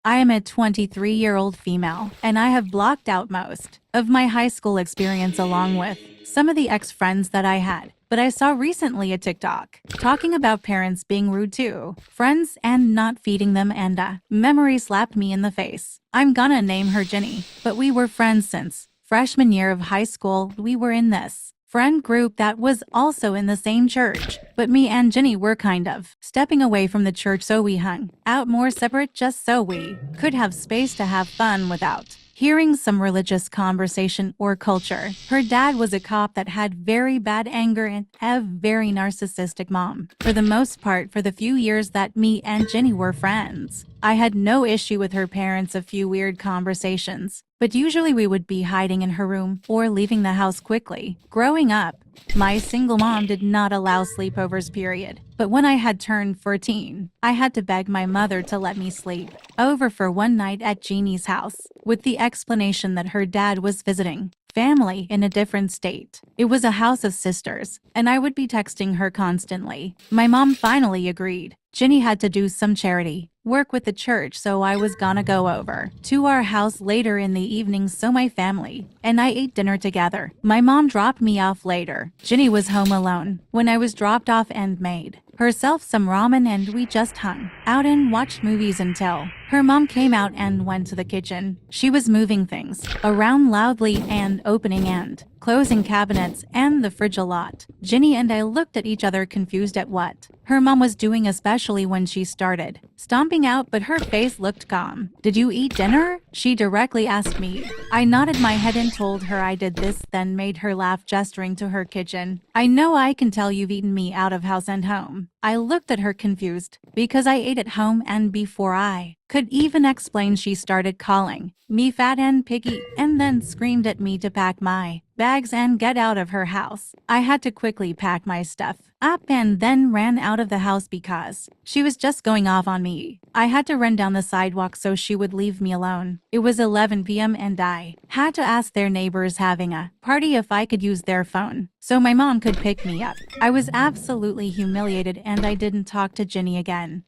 I am a 23-year-old female, and I have blocked out most of my high school experience along with some of the ex-friends that I had. But I saw recently a TikTok talking about parents being rude to friends and not feeding them, and a memory slapped me in the face. I'm gonna name her Jenny, but we were friends since freshman year of high school. We were in this friend group that was also in the same church, but me and Jenny were kind of stepping away from the church, so we hung out more separate just so we could have space to have fun without hearing some religious conversation or culture. Her dad was a cop that had very bad anger and a very narcissistic mom. For the most part, for the few years that me and Jenny were friends, I had no issue with her parents. A few weird conversations, but usually we would be hiding in her room or leaving the house quickly. Growing up, my single mom did not allow sleepovers, period. But when I had turned 14, I had to beg my mother to let me sleep over for one night at Jeannie's house, with the explanation that her dad was visiting family in a different state. It was a house of sisters, and I would be texting her constantly. My mom finally agreed. Jenny had to do some charity work with the church, so I was gonna go over to our house later in the evening, so my family and I ate dinner together. My mom dropped me off later. Jenny was home alone when I was dropped off and made herself some ramen, and we just hung out and watched movies until her mom came out and went to the kitchen. She was moving things around loudly and opening and closing cabinets and the fridge a lot. Jenny and I looked at each other, confused at what her mom was doing, especially when she started stomping out, but her face looked calm. "Did you eat dinner?" she directly asked me. I nodded my head and told her I did, this then made her laugh, gesturing to her kitchen. "I know, I can tell you've eaten me out of house and home." I looked at her confused because I ate at home, and before I could even explain, she started calling me fat and piggy, and then screamed at me to pack my bags and get out of her house. I had to quickly pack my stuff up and then ran out of the house because she was just going off on me. I had to run down the sidewalk so she would leave me alone. It was 11 p.m. and I had to ask their neighbors having a party if I could use their phone so my mom could pick me up. I was absolutely humiliated, and I didn't talk to Jenny again.